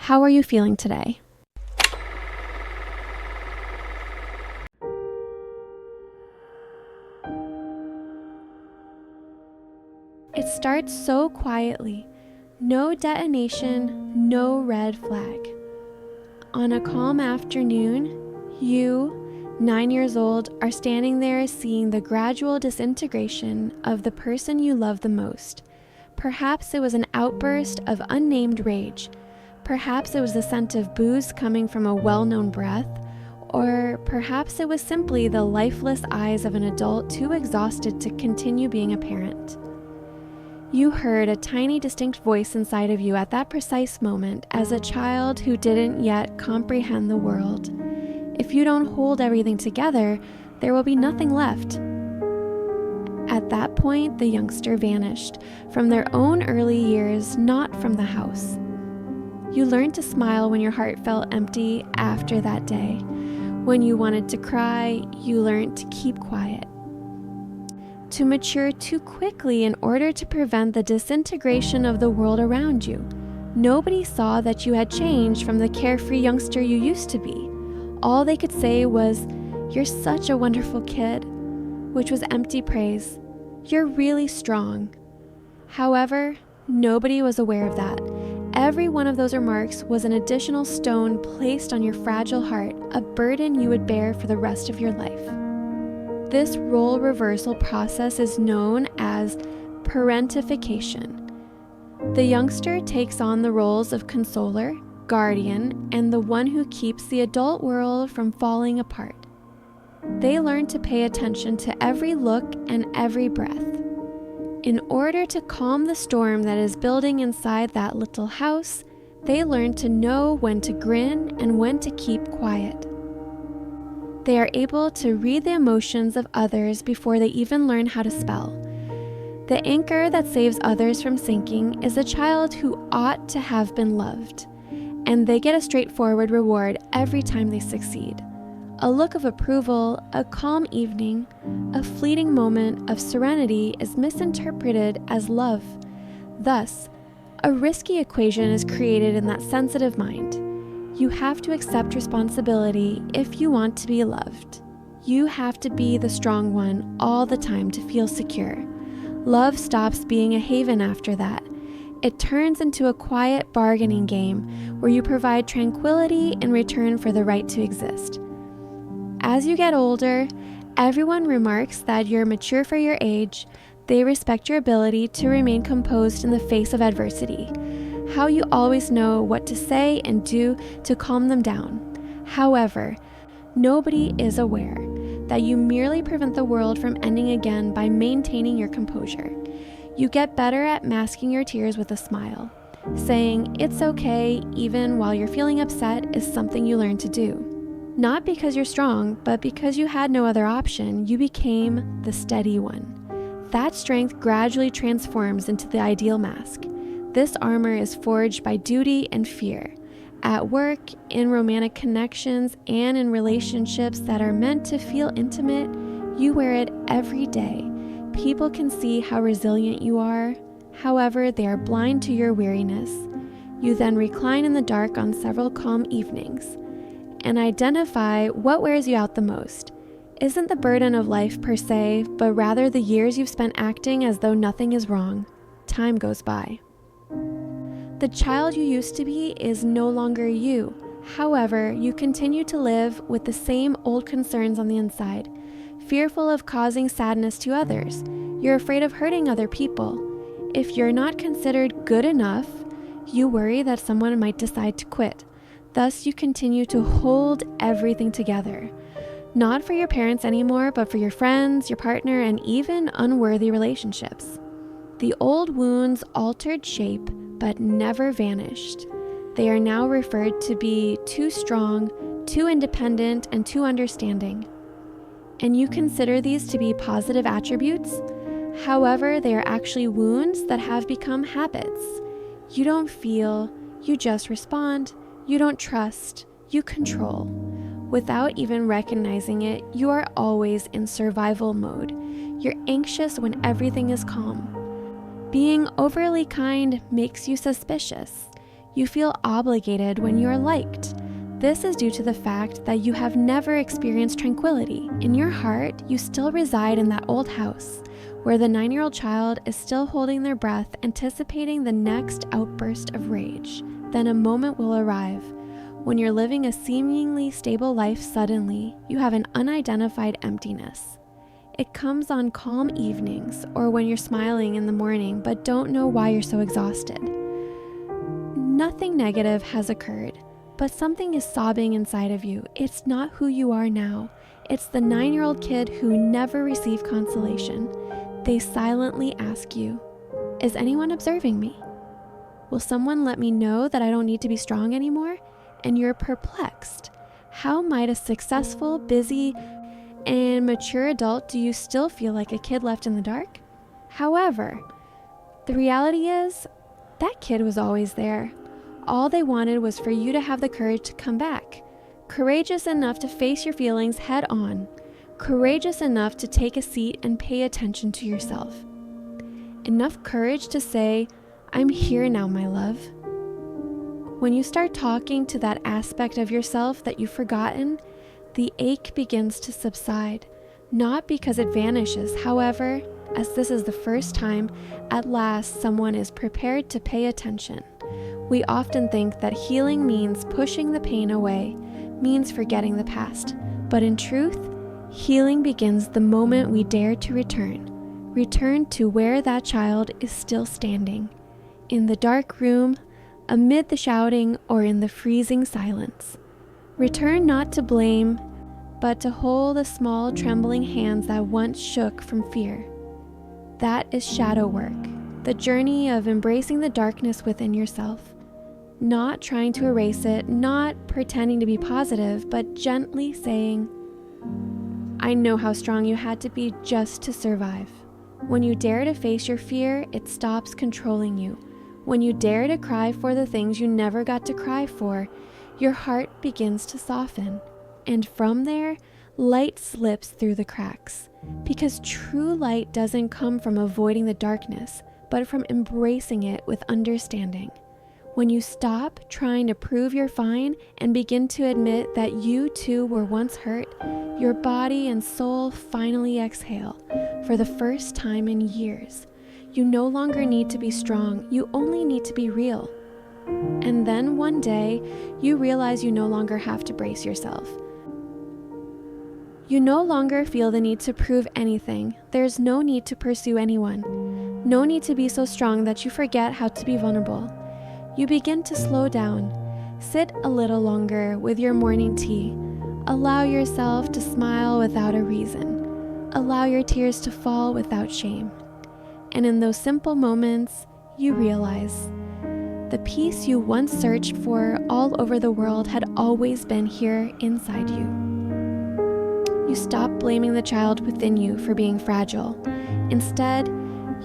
How are you feeling today? It starts so quietly. No detonation, no red flag. On a calm afternoon, you, 9 years old, are standing there seeing the gradual disintegration of the person you love the most. Perhaps it was an outburst of unnamed rage. Perhaps it was the scent of booze coming from a well-known breath. Or perhaps it was simply the lifeless eyes of an adult too exhausted to continue being a parent. You heard a tiny distinct voice inside of you at that precise moment as a child who didn't yet comprehend the world. If you don't hold everything together, there will be nothing left. At that point, the youngster vanished from their own early years, not from the house. You learned to smile when your heart felt empty after that day. When you wanted to cry, you learned to keep quiet. To mature too quickly in order to prevent the disintegration of the world around you. Nobody saw that you had changed from the carefree youngster you used to be. All they could say was, "You're such a wonderful kid," which was empty praise. "You're really strong." However, nobody was aware of that. Every one of those remarks was an additional stone placed on your fragile heart, a burden you would bear for the rest of your life. This role reversal process is known as parentification. The youngster takes on the roles of consoler, guardian, and the one who keeps the adult world from falling apart. They learn to pay attention to every look and every breath. In order to calm the storm that is building inside that little house, they learn to know when to grin and when to keep quiet. They are able to read the emotions of others before they even learn how to spell. The anchor that saves others from sinking is a child who ought to have been loved, and they get a straightforward reward every time they succeed. A look of approval, a calm evening, a fleeting moment of serenity is misinterpreted as love. Thus, a risky equation is created in that sensitive mind. You have to accept responsibility if you want to be loved. You have to be the strong one all the time to feel secure. Love stops being a haven after that. It turns into a quiet bargaining game where you provide tranquility in return for the right to exist. As you get older, everyone remarks that you're mature for your age. They respect your ability to remain composed in the face of adversity. How you always know what to say and do to calm them down. However, nobody is aware that you merely prevent the world from ending again by maintaining your composure. You get better at masking your tears with a smile. Saying it's okay even while you're feeling upset is something you learn to do. Not because you're strong, but because you had no other option, you became the steady one. That strength gradually transforms into the ideal mask. This armor is forged by duty and fear. At work, in romantic connections, and in relationships that are meant to feel intimate, you wear it every day. People can see how resilient you are. However, they are blind to your weariness. You then recline in the dark on several calm evenings and identify what wears you out the most. Isn't the burden of life per se, but rather the years you've spent acting as though nothing is wrong. Time goes by. The child you used to be is no longer you. However, you continue to live with the same old concerns on the inside, fearful of causing sadness to others. You're afraid of hurting other people. If you're not considered good enough, you worry that someone might decide to quit. Thus, you continue to hold everything together. Not for your parents anymore, but for your friends, your partner, and even unworthy relationships. The old wounds altered shape, but never vanished. They are now referred to be too strong, too independent, and too understanding. And you consider these to be positive attributes? However, they are actually wounds that have become habits. You don't feel, you just respond. You don't trust, you control. Without even recognizing it, you are always in survival mode. You're anxious when everything is calm. Being overly kind makes you suspicious. You feel obligated when you are liked. This is due to the fact that you have never experienced tranquility. In your heart, you still reside in that old house, where the 9-year-old child is still holding their breath, anticipating the next outburst of rage. Then a moment will arrive when you're living a seemingly stable life. Suddenly, you have an unidentified emptiness. It comes on calm evenings or when you're smiling in the morning but don't know why you're so exhausted. Nothing negative has occurred, but something is sobbing inside of you. It's not who you are now. It's the 9-year-old kid who never received consolation. They silently ask you, "Is anyone observing me? Will someone let me know that I don't need to be strong anymore?" And you're perplexed. How might a successful, busy, and mature adult do you still feel like a kid left in the dark? However, the reality is that kid was always there. All they wanted was for you to have the courage to come back, courageous enough to face your feelings head on, courageous enough to take a seat and pay attention to yourself. Enough courage to say, "I'm here now, my love." When you start talking to that aspect of yourself that you've forgotten, the ache begins to subside, not because it vanishes. However, as this is the first time, at last someone is prepared to pay attention. We often think that healing means pushing the pain away, means forgetting the past. But in truth, healing begins the moment we dare to return to where that child is still standing, in the dark room, amid the shouting, or in the freezing silence. Return not to blame, but to hold the small trembling hands that once shook from fear. That is shadow work, the journey of embracing the darkness within yourself, not trying to erase it, not pretending to be positive, but gently saying, "I know how strong you had to be just to survive." When you dare to face your fear, it stops controlling you. When you dare to cry for the things you never got to cry for, your heart begins to soften. And from there, light slips through the cracks. Because true light doesn't come from avoiding the darkness, but from embracing it with understanding. When you stop trying to prove you're fine and begin to admit that you too were once hurt, your body and soul finally exhale for the first time in years. You no longer need to be strong, you only need to be real. And then one day, you realize you no longer have to brace yourself. You no longer feel the need to prove anything. There's no need to pursue anyone. No need to be so strong that you forget how to be vulnerable. You begin to slow down. Sit a little longer with your morning tea. Allow yourself to smile without a reason. Allow your tears to fall without shame. And in those simple moments, you realize the peace you once searched for all over the world had always been here inside you. You stop blaming the child within you for being fragile. Instead,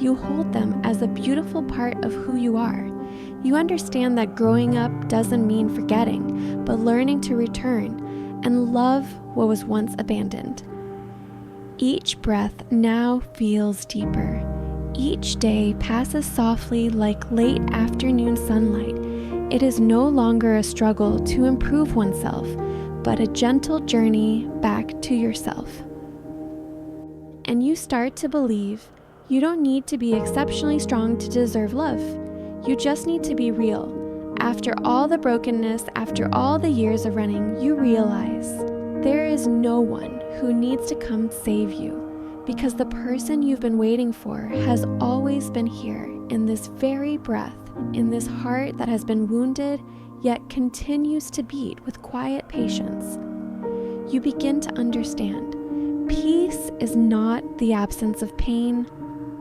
you hold them as a beautiful part of who you are. You understand that growing up doesn't mean forgetting, but learning to return and love what was once abandoned. Each breath now feels deeper. Each day passes softly like late afternoon sunlight. It is no longer a struggle to improve oneself, but a gentle journey back to yourself. And you start to believe you don't need to be exceptionally strong to deserve love. You just need to be real. After all the brokenness, after all the years of running, you realize there is no one who needs to come save you, because the person you've been waiting for has always been here in this very breath, in this heart that has been wounded, yet continues to beat with quiet patience. You begin to understand peace is not the absence of pain,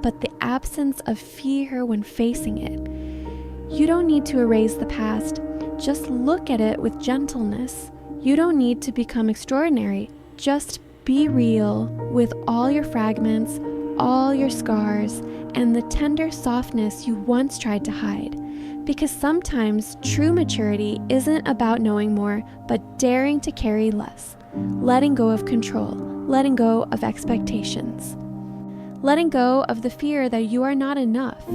but the absence of fear when facing it. You don't need to erase the past, just look at it with gentleness. You don't need to become extraordinary, just be real with all your fragments, all your scars, and the tender softness you once tried to hide. Because sometimes true maturity isn't about knowing more, but daring to carry less. Letting go of control, letting go of expectations. Letting go of the fear that you are not enough.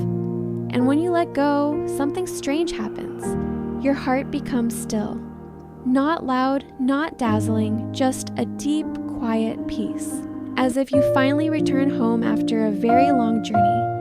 And when you let go, something strange happens. your heart becomes still. Not loud, not dazzling, just a deep, quiet peace. As if you finally return home after a very long journey,